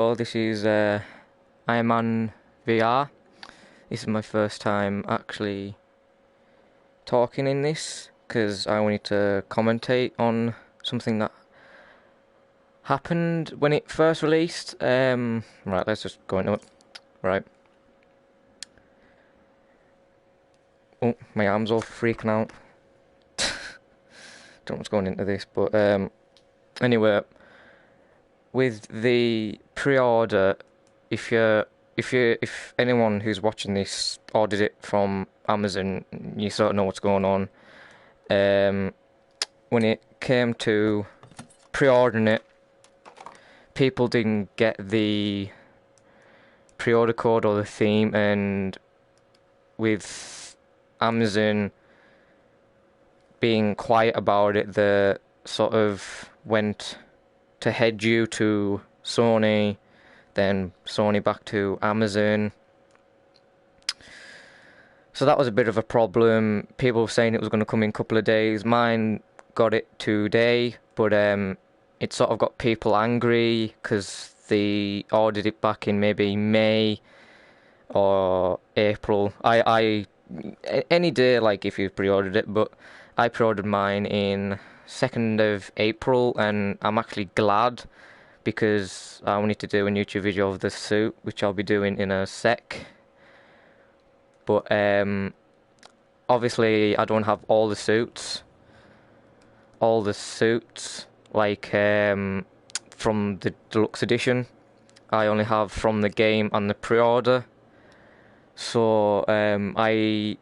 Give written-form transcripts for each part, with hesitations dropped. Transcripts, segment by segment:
Oh, this is I'm on VR. This is my first time actually talking in this because I wanted to commentate on something that happened when it first released. Right, let's just go into it. Right. Oh, my arm's all freaking out. Don't know what's going into this, but anyway, with the pre-order, if anyone who's watching this ordered it from Amazon, you sort of know what's going on. When it came to pre-ordering it, people didn't get the pre-order code or the theme, and with Amazon being quiet about it, they sort of went to head you to Sony, then Sony back to Amazon. So that was a bit of a problem. People were saying it was going to come in a couple of days. Mine got it today, but it sort of got people angry because they ordered it back in maybe May or April. Any day, like if you pre-ordered it, but I pre-ordered mine in 2nd of April, and I'm actually glad because I wanted to do a YouTube video of the suit, which I'll be doing in a sec. But obviously I don't have all the suits. All the suits, like from the deluxe edition, I only have from the game and the pre-order. So I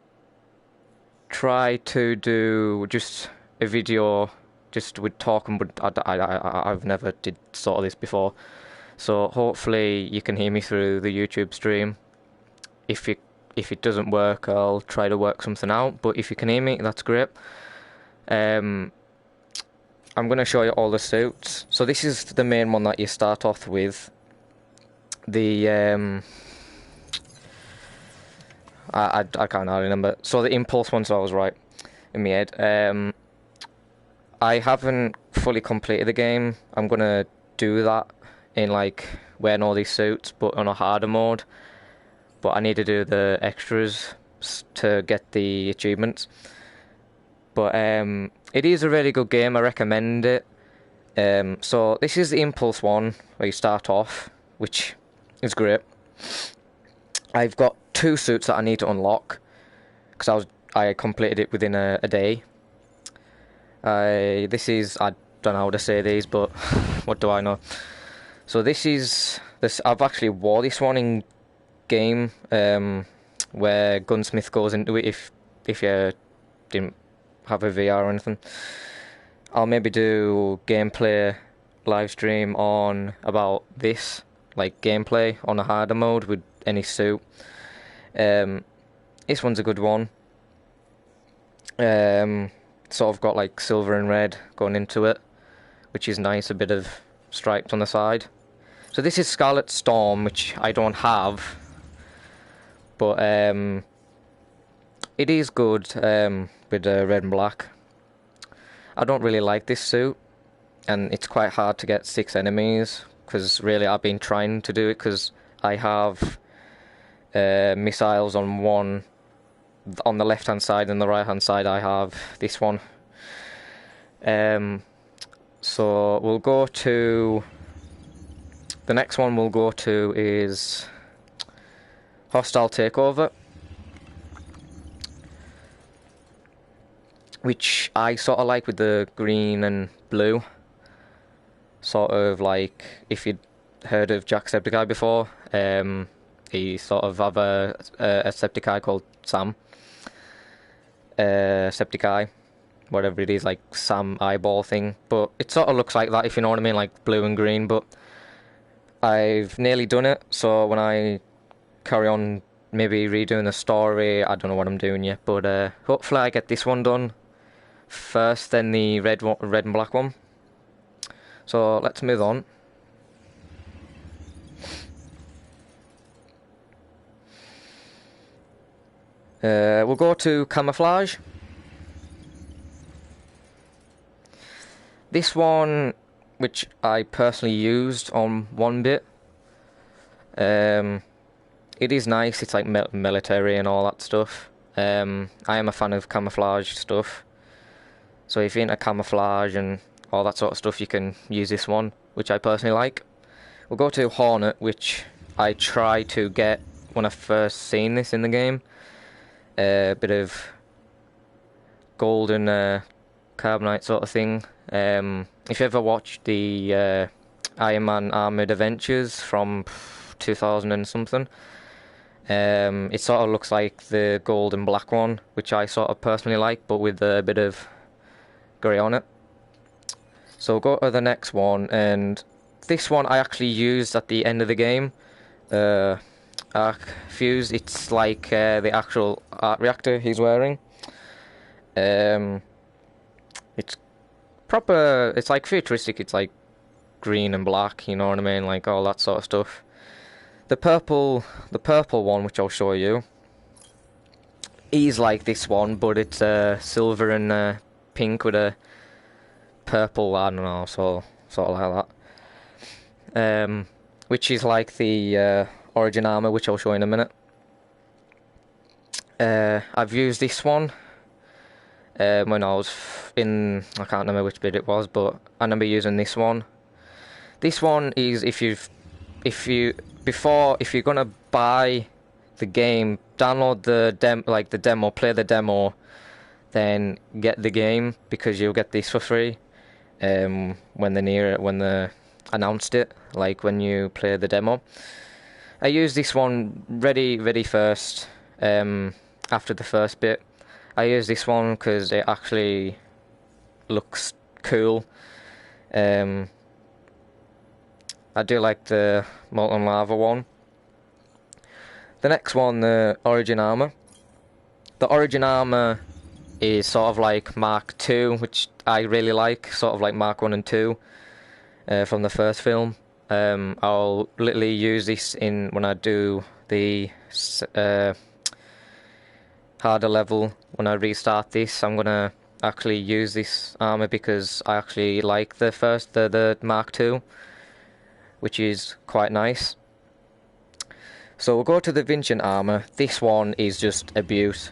try to do just a video just with talking, but I've never did sort of this before. So hopefully you can hear me through the YouTube stream. If it doesn't work, I'll try to work something out. But if you can hear me, that's great. I'm going to show you all the suits. So this is the main one that you start off with. The I can't remember. So the Impulse one, so I was right in my head. I haven't fully completed the game. I'm gonna do that in like wearing all these suits, but on a harder mode. But I need to do the extras to get the achievements. But it is a really good game. I recommend it. So this is the Impulse one where you start off, which is great. I've got 2 suits that I need to unlock because I completed it within a day. I don't know how to say these, but what do I know? So this is this. I've actually wore this one in game, where Gunsmith goes into it. If you didn't have a VR or anything, I'll maybe do gameplay live stream on about this, like gameplay on a harder mode with any suit. This one's a good one. Sort of got like silver and red going into it, which is nice, a bit of stripes on the side. So this is Scarlet Storm, which I don't have, but it is good with red and black. I don't really like this suit, and it's quite hard to get 6 enemies, because really I've been trying to do it because I have missiles on the left hand side, and the right hand side I have this one. So we'll go to the next one. We'll go to is Hostile Takeover, which I sort of like with the green and blue. Sort of like if you'd heard of Jacksepticeye before, he sort of have a Septiceye called Sam. Septiceye, whatever it is, like Sam eyeball thing. But it sort of looks like that, if you know what I mean, like blue and green. But I've nearly done it, so when I carry on maybe redoing the story, I don't know what I'm doing yet. But hopefully I get this one done first, then the red and black one. So let's move on. We'll go to Camouflage. This one, which I personally used on one bit, It is nice. It's like military and all that stuff. I am a fan of camouflage stuff. So if you're into camouflage and all that sort of stuff, you can use this one, which I personally like. We'll go to Hornet, which I tried to get when I first seen this in the game. A bit of golden carbonite sort of thing. If you ever watched the Iron Man Armored Adventures from 2000 and something, it sort of looks like the gold and black one, which I sort of personally like, but with a bit of grey on it. So we'll go to the next one, and this one I actually used at the end of the game. Arc Fuse, it's like the actual arc reactor he's wearing. It's proper, it's like futuristic, it's like green and black, you know what I mean, like all that sort of stuff. The purple one, which I'll show you, is like this one, but it's silver and pink with a purple, I don't know, sort of like that. Which is like the Origin armor, which I'll show in a minute. I've used this one when I was in, I can't remember which bit it was, but I remember using this one. This one is if you're gonna buy the game, download the demo, play the demo, then get the game, because you'll get this for free. When they announced it, like when you play the demo. I used this one ready first. After the first bit, I used this one because it actually looks cool. I do like the molten lava one. The next one, the Origin armor. The Origin armor is sort of like Mark II, which I really like, sort of like Mark 1 and 2 from the first film. I'll literally use this when I do the harder level. When I restart this, I'm gonna actually use this armor because I actually like the Mark II, which is quite nice. So we'll go to the Vincent armor. This one is just a beaut.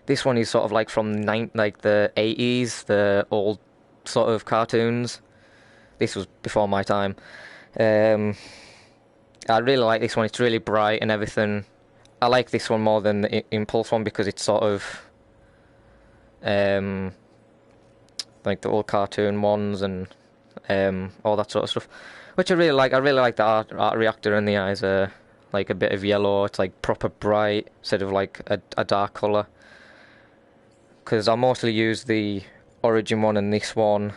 This one is sort of like from the 80s, the old sort of cartoons. This was before my time. I really like this one. It's really bright and everything. I like this one more than the Impulse one because it's sort of like the old cartoon ones and all that sort of stuff, which I really like. I really like the art reactor, and the eyes are like a bit of yellow. It's like proper bright instead of like a dark colour. Because I mostly use the Origin one and this one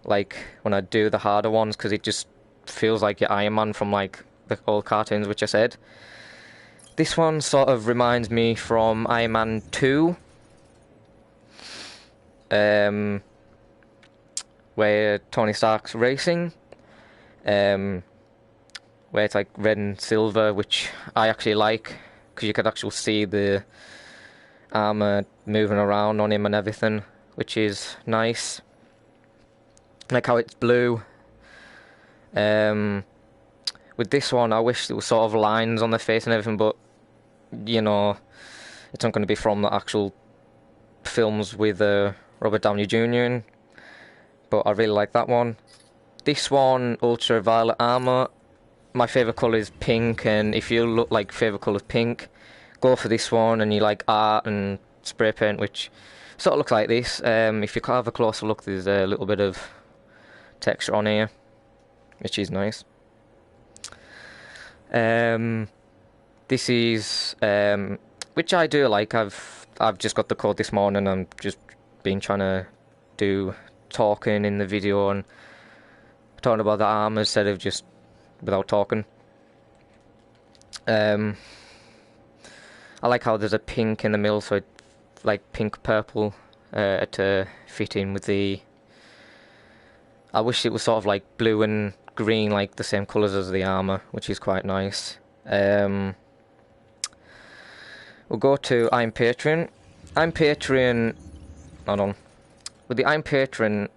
like when I do the harder ones, because it just feels like your Iron Man from like the old cartoons, which I said. This one sort of reminds me from Iron Man 2, where Tony Stark's racing, where it's like red and silver, which I actually like, because you could actually see the armor moving around on him and everything, which is nice. Like how it's blue. With this one, I wish there was sort of lines on the face and everything, but you know, it's not going to be from the actual films with Robert Downey Jr. in. But I really like that one. This one, ultraviolet armor. My favourite colour is pink, and if you look like favourite colour is pink, go for this one. And you like art and spray paint, which sort of looks like this. If you have a closer look, there's a little bit of texture on here, which is nice. This is which I do like. I've just got the code this morning. I'm just been trying to do talking in the video and talking about the armor instead of just without talking. I like how there's a pink in the middle, so it like pink purple to fit in with the. I wish it was sort of like blue and green, like the same colours as the armor, which is quite nice. We'll go to I'm Patreon. I'm Patreon. Hold on. With the I'm Patreon,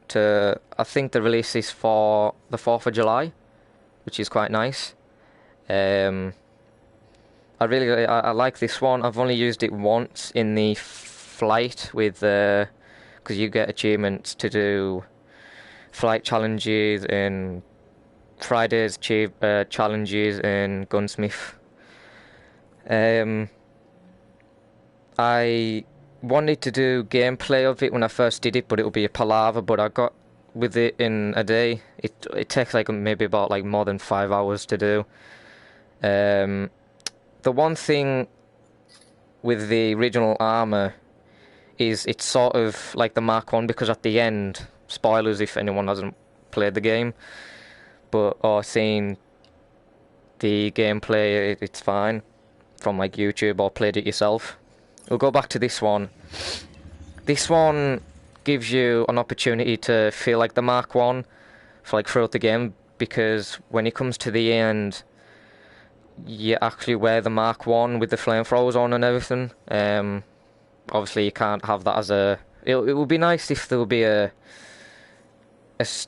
I think the release is for the 4th of July. which is quite nice. Um, I like this one. I've only used it once in the flight with because you get achievements to do flight challenges and Friday's challenges in Gunsmith. I wanted to do gameplay of it when I first did it, but it would be a palaver. But I got with it in a day. It takes like maybe about like more than 5 hours to do. The one thing with the original armor is it's sort of like the Mark 1, because at the end, spoilers if anyone hasn't played the game, but or seen the gameplay, it's fine from like YouTube or played it yourself. We'll go back to this one. This one gives you an opportunity to feel like the Mark 1 for like throughout the game, because when it comes to the end, you actually wear the Mark 1 with the flamethrowers on and everything. Obviously you can't have that as a... It would be nice if there would be a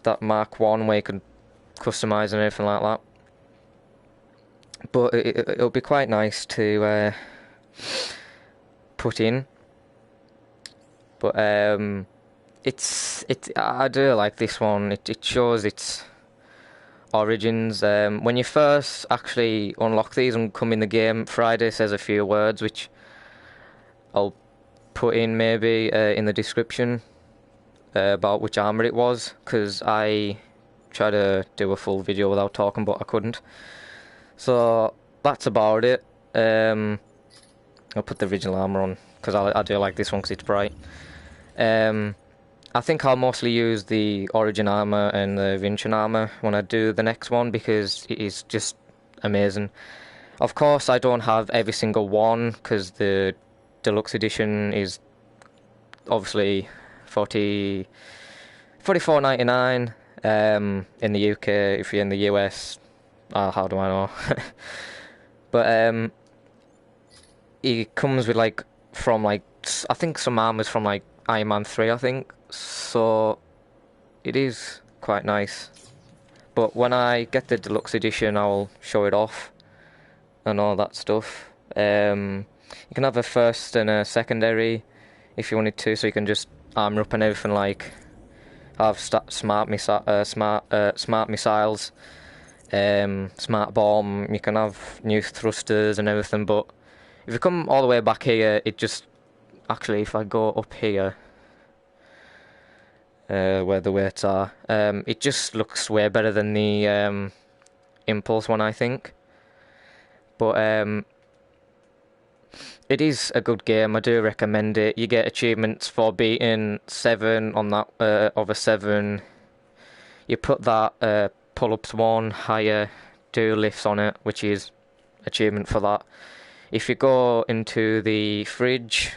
that Mark 1 where you could customise and everything like that. But it'll be quite nice to put in. But I do like this one. It shows its origins. When you first actually unlock these and come in the game, Friday says a few words which I'll put in maybe in the description about which armor it was, because I tried to do a full video without talking but I couldn't. So that's about it. I'll put the original armor on because I do like this one because it's bright. I think I'll mostly use the Origin armor and the Vincian armor when I do the next one, because it is just amazing. Of course, I don't have every single one because the deluxe edition is obviously $44.99 in the UK. If you're in the US, how do I know? But it comes with like from like I think some armors from like Iron Man 3, I think. So it is quite nice. But when I get the deluxe edition, I'll show it off and all that stuff. You can have a first and a secondary if you wanted to, so you can just armor up and everything, like have smart missiles, smart bomb. You can have new thrusters and everything. But if you come all the way back here, it just actually, if I go up here, where the weights are, it just looks way better than the Impulse one, I think. But it is a good game. I do recommend it. You get achievements for beating 7 on that over 7. You put that pull-ups 1 higher, do lifts on it, which is achievement for that. If you go into the fridge,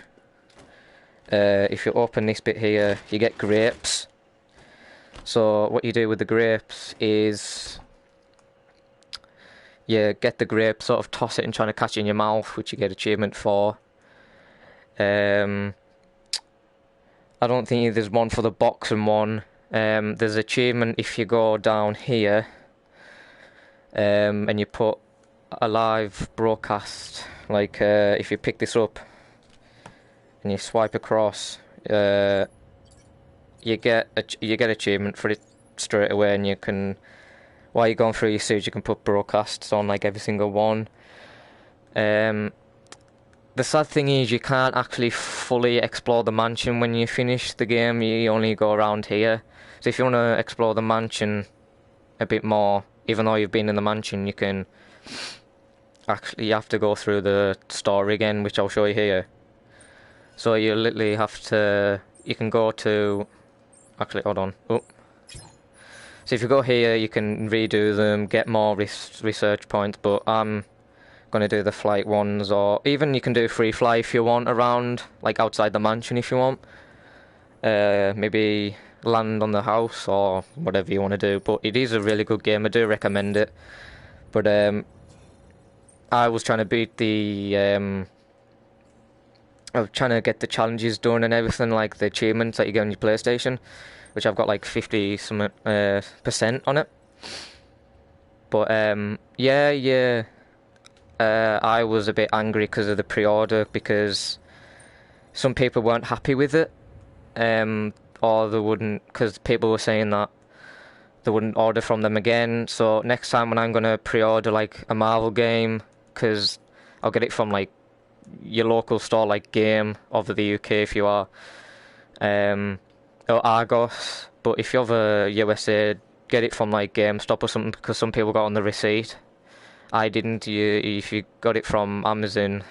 if you open this bit here, you get grapes. So what you do with the grapes is you get the grape, sort of toss it and trying to catch it in your mouth, which you get achievement for. I don't think there's one for the box and one. There's achievement if you go down here and you put a live broadcast, like if you pick this up and you swipe across, you get achievement for it straight away, and you can, while you're going through your series, you can put broadcasts on like every single one. The sad thing is you can't actually fully explore the mansion when you finish the game. You only go around here. So if you want to explore the mansion a bit more, even though you've been in the mansion, you can actually, you have to go through the story again, which I'll show you here. So you literally have to, you can go to, actually hold on, oh. So if you go here, you can redo them, get more research points, but I'm going to do the flight ones, or even you can do free fly if you want around, like outside the mansion if you want. Maybe land on the house or whatever you want to do, but it is a really good game. I do recommend it. But I was trying to beat the I was trying to get the challenges done and everything, like the achievements that you get on your PlayStation, which I've got like 50% on it. But yeah. I was a bit angry because of the pre-order because some people weren't happy with it, or they wouldn't, because people were saying that they wouldn't order from them again. So next time when I'm gonna pre-order like a Marvel game, because I'll get it from like your local store, like Game of the UK if you are, or Argos. But if you're the USA, get it from like GameStop or something, because some people got on the receipt. I didn't. If you got it from Amazon,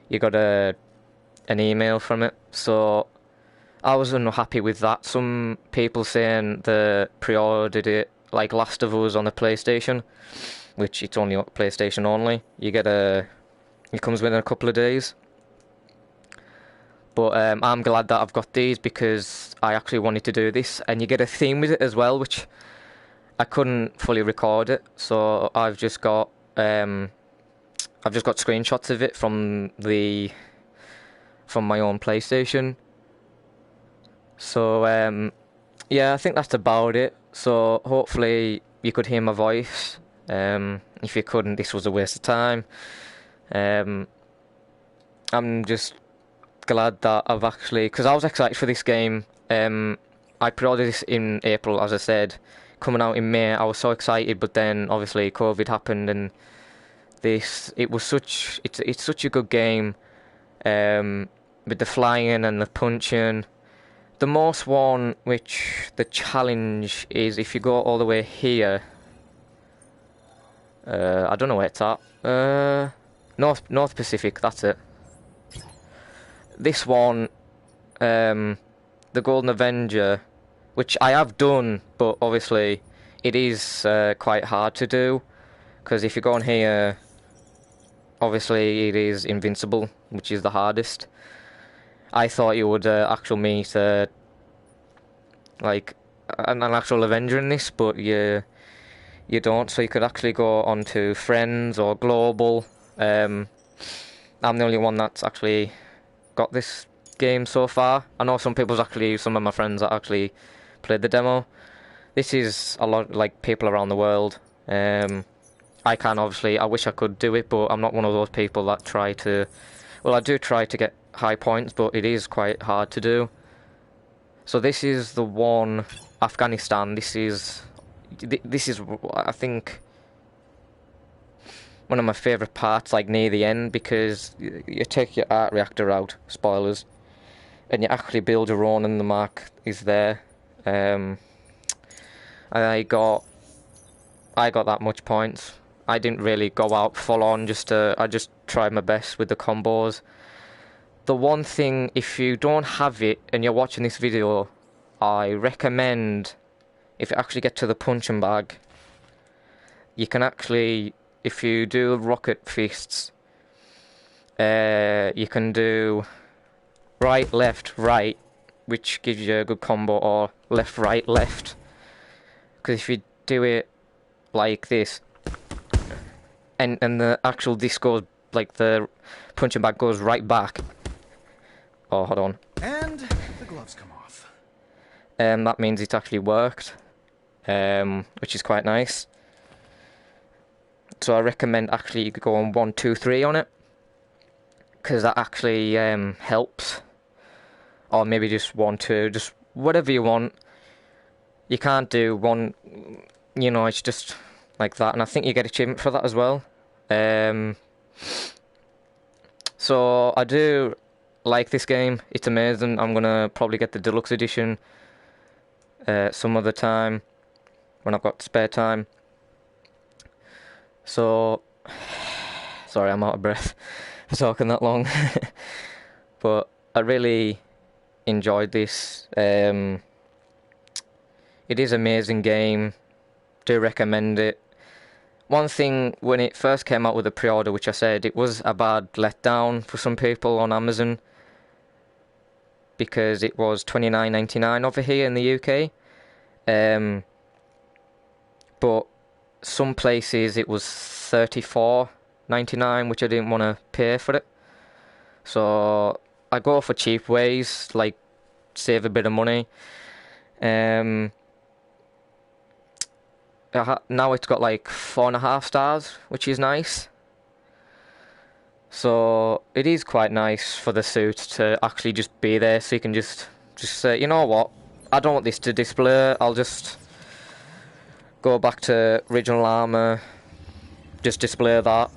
you got an email from it. So I was unhappy with that. Some people saying they pre-ordered it like Last of Us on the PlayStation, which it's only PlayStation only. It comes within a couple of days. But I'm glad that I've got these because I actually wanted to do this, and you get a theme with it as well, which I couldn't fully record it. So I've just got screenshots of it from my own PlayStation. So yeah, I think that's about it. So hopefully you could hear my voice. If you couldn't, this was a waste of time. I'm just glad that I've actually, because I was excited for this game. I pre-ordered this in April, as I said, coming out in May. I was so excited, but then obviously COVID happened, and it's such a good game, with the flying and the punching. The most one, which the challenge is if you go all the way here. I don't know where it's at. North Pacific, that's it. This one, the Golden Avenger, which I have done, but obviously it is quite hard to do, because if you go on here, obviously it is invincible, which is the hardest. I thought you would actually meet like an actual Avenger in this, but you don't. So you could actually go on to Friends or Global. I'm the only one that's actually got this game so far. I know some of my friends that actually played the demo. This is a lot like people around the world. I can obviously, I wish I could do it, but I'm not one of those people that try to. Well, I do try to get high points, but it is quite hard to do. So this is the one, Afghanistan. This is I think one of my favourite parts, like near the end, because you take your arc reactor out, spoilers, and you actually build your own, and the mark is there. I got that much points. I didn't really go out full on. I just tried my best with the combos. The one thing, if you don't have it and you're watching this video, I recommend, if you actually get to the punching bag, you can actually, if you do rocket fists, you can do right, left, right, which gives you a good combo, or left, right, left. Because if you do it like this, and the actual disc goes, like the punching bag goes right back. Oh, hold on. And the gloves come off. That means it actually worked, which is quite nice. So I recommend actually going 1, 2, 3 on it, because that actually helps. Or maybe just 1, 2, just whatever you want. You can't do one, it's just like that. And I think you get achievement for that as well. So I do like this game. It's amazing. I'm gonna probably get the deluxe edition some other time when I've got spare time. So sorry, I'm out of breath for talking that long. But I really enjoyed this. It is an amazing game. Do recommend it. One thing, when it first came out with the pre-order, which I said, it was a bad letdown for some people on Amazon, because it was $29.99 over here in the UK. But some places it was $34.99, which I didn't want to pay for it. So I go for cheap ways, like save a bit of money. now it's got like 4.5 stars, which is nice. So it is quite nice for the suit to actually just be there, so you can just say, you know what, I don't want this to display. I'll just go back to original armor, just display that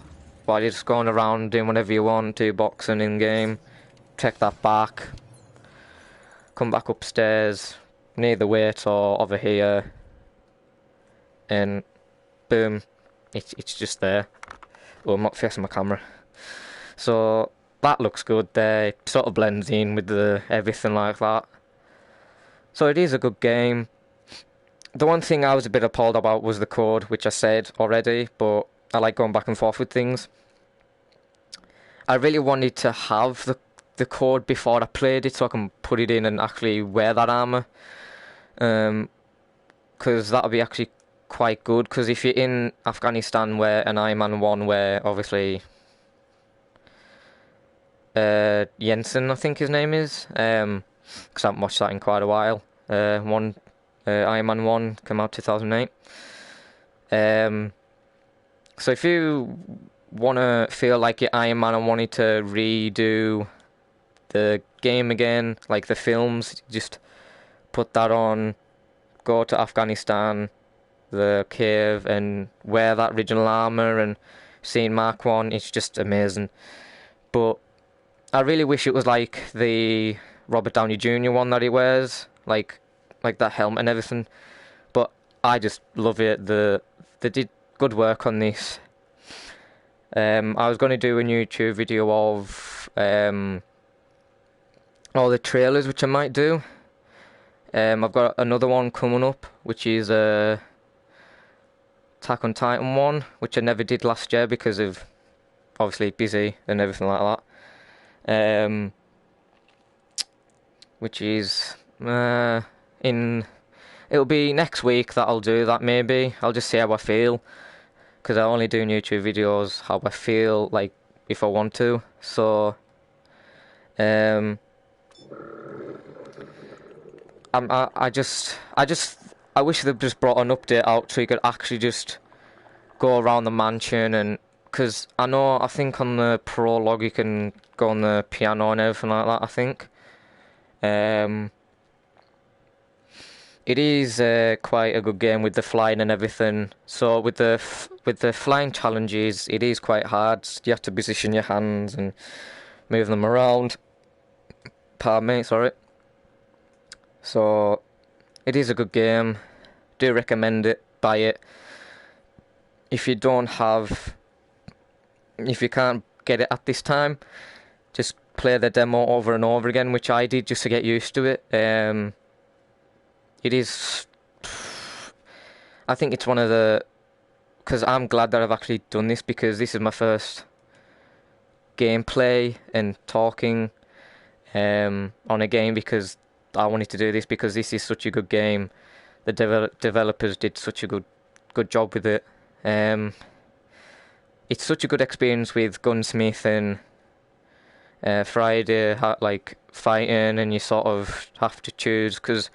while you're just going around doing whatever you want, do boxing in game. Take that back, come back upstairs near the weight or over here, and boom, it's just there. Oh, I'm not facing my camera. So that looks good there. It sort of blends in with the everything like that. So it is a good game. The one thing I was a bit appalled about was the code, which I said already, but I like going back and forth with things. I really wanted to have the code before I played it so I can put it in and actually wear that armor. Because that would be actually quite good, because if you're in Afghanistan where an Iron Man 1 where obviously Jensen, I think his name is, because I haven't watched that in quite a while. Iron Man 1 came out 2008. So if you want to feel like you're Iron Man and wanted to redo the game again, like the films, just put that on, go to Afghanistan, the cave, and wear that original armor and seeing Mark 1, it's just amazing. But I really wish it was like the Robert Downey Jr. one that he wears, like that helmet and everything. But I just love it. They did good work on this. I was going to do a YouTube video of all the trailers, which I might do. I've got another one coming up, which is Attack on Titan one, which I never did last year because of obviously busy and everything like that. Which is it'll be next week that I'll do that. Maybe I'll just see how I feel, because I only do YouTube videos how I feel, like if I want to. So I wish they'd just brought an update out so you could actually just go around the mansion, and because I think on the prologue you can go on the piano and everything like that, I think. It is quite a good game with the flying and everything. So with the flying challenges, it is quite hard. You have to position your hands and move them around. Pardon me, sorry. So it is a good game. Do recommend it. Buy it. If you can't get it at this time, just play the demo over and over again, which I did just to get used to it. It is, I think it's one of the, because I'm glad that I've actually done this, because this is my first gameplay and talking on a game, because I wanted to do this because this is such a good game. The developers did such a good job with it. It's such a good experience with Gunsmith and Friday, like fighting, and you sort of have to choose, because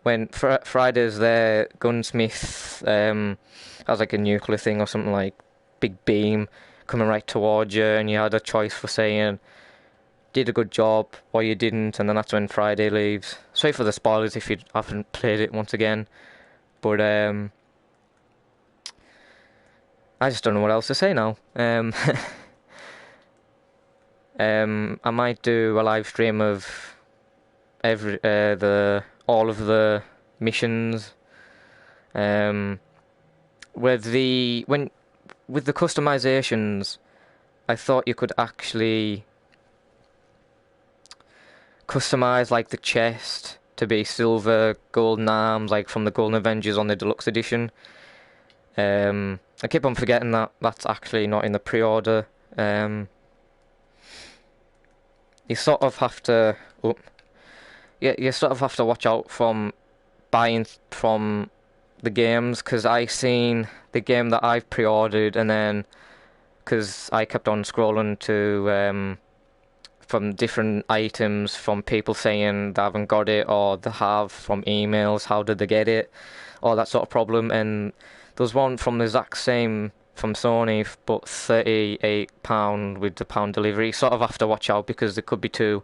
when Friday's there, Gunsmith has like a nuclear thing or something, like big beam coming right towards you, and you had a choice for saying did a good job or you didn't, and then that's when Friday leaves. Sorry for the spoilers if you haven't played it once again, but I just don't know what else to say now. I might do a live stream of all of the missions. With the customizations, I thought you could actually customize like the chest to be silver, golden arms, like from the Golden Avengers on the deluxe edition. I keep on forgetting that that's actually not in the pre-order. You sort of have to, you sort of have to watch out from buying from the games, because I seen the game that I've pre-ordered, and then because I kept on scrolling to from different items from people saying they haven't got it or they have, from emails, how did they get it, all that sort of problem, and There's one from the exact same from Sony, but £38 with the pound delivery. You sort of have to watch out because there could be two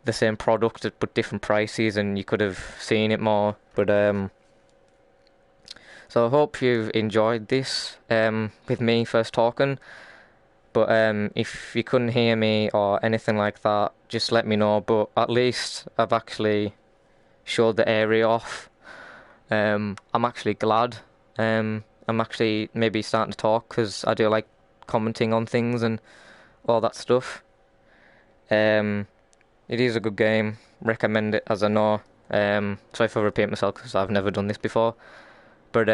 the same product but different prices, and you could have seen it more. But so I hope you've enjoyed this with me first talking. But if you couldn't hear me or anything like that, just let me know. But at least I've actually showed the area off. I'm actually glad. I'm actually maybe starting to talk because I do like commenting on things and all that stuff. It is a good game. Recommend it, as I know. Sorry for repeating myself because I've never done this before. But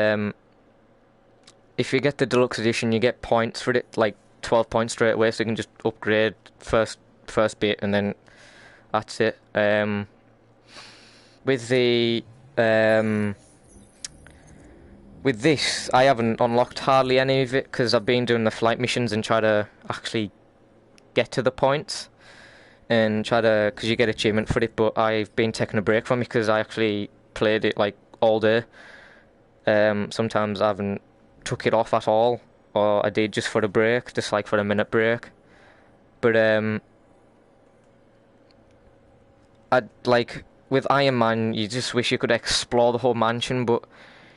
if you get the deluxe edition, you get points for it, like 12 points straight away, so you can just upgrade first bit and then that's it. With the with this, I haven't unlocked hardly any of it because I've been doing the flight missions and try to actually get to the points and try to, because you get achievement for it. But I've been taking a break from it because I actually played it like all day. Sometimes I haven't took it off at all, or I did just for the break, just like for a minute break. But I'd like with Iron Man, you just wish you could explore the whole mansion, but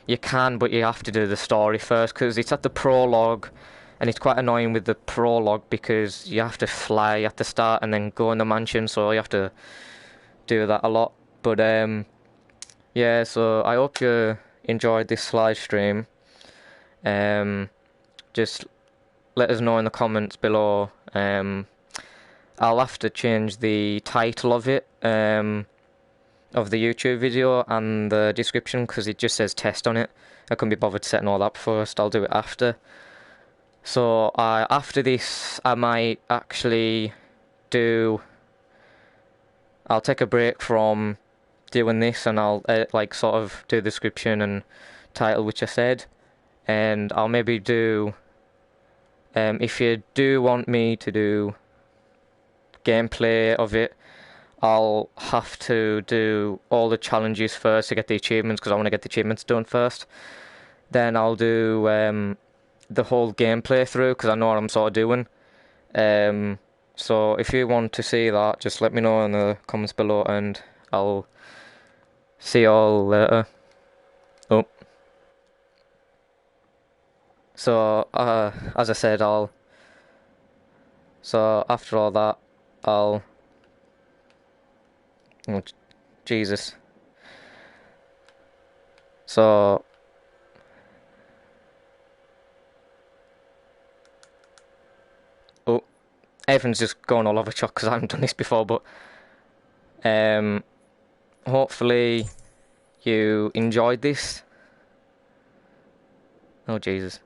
you can, but you have to do the story first because it's at the prologue, and it's quite annoying with the prologue because you have to fly at the start and then go in the mansion, so you have to do that a lot. But yeah, so I hope you enjoyed this live stream. Just let us know in the comments below. I'll have to change the title of it, of the YouTube video and the description because it just says test on it. I couldn't be bothered setting all that first. I'll do it after. So after this, I might actually I'll take a break from doing this, and I'll like sort of do the description and title which I said, and I'll maybe do if you do want me to do gameplay of it, I'll have to do all the challenges first to get the achievements because I want to get the achievements done first. Then I'll do the whole gameplay through because I know what I'm sort of doing. So if you want to see that, just let me know in the comments below and I'll see you all later. Oh. So, as I said, so after all that, oh, Jesus. So, oh, everything's just going all over the shop because I haven't done this before, but, hopefully you enjoyed this. Oh, Jesus.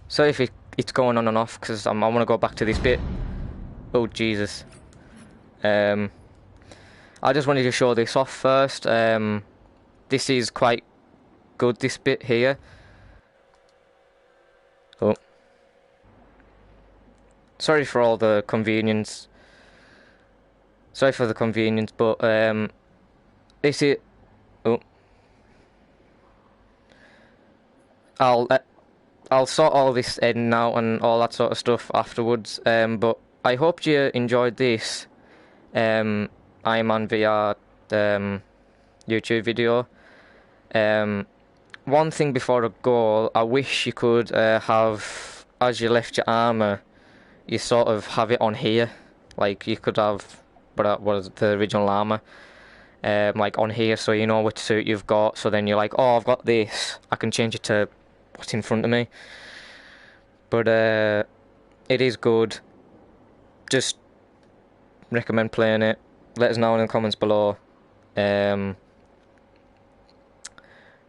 So if it's going on and off because I want to go back to this bit. Oh, Jesus. I just wanted to show this off first. This is quite good, this bit here. Oh. Sorry for all the convenience. Sorry for the convenience, but this is... Oh. I'll sort all this editing out and all that sort of stuff afterwards. But I hope you enjoyed this Iron Man VR YouTube video. One thing before I go, I wish you could have, as you left your armor, you sort of have it on here. Like you could have what was the original armor, like on here, so you know which suit you've got. So then you're like, oh, I've got this. I can change it to what's in front of me. But it is good. Just recommend playing it. Let us know in the comments below.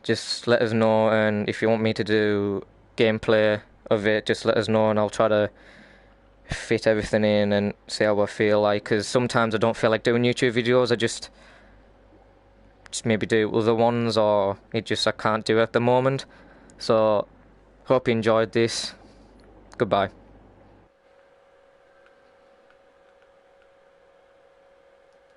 Just let us know, and if you want me to do gameplay of it, just let us know and I'll try to fit everything in and see how I feel like, because sometimes I don't feel like doing YouTube videos. I just maybe do other ones, or I can't do it at the moment. So hope you enjoyed this. Goodbye.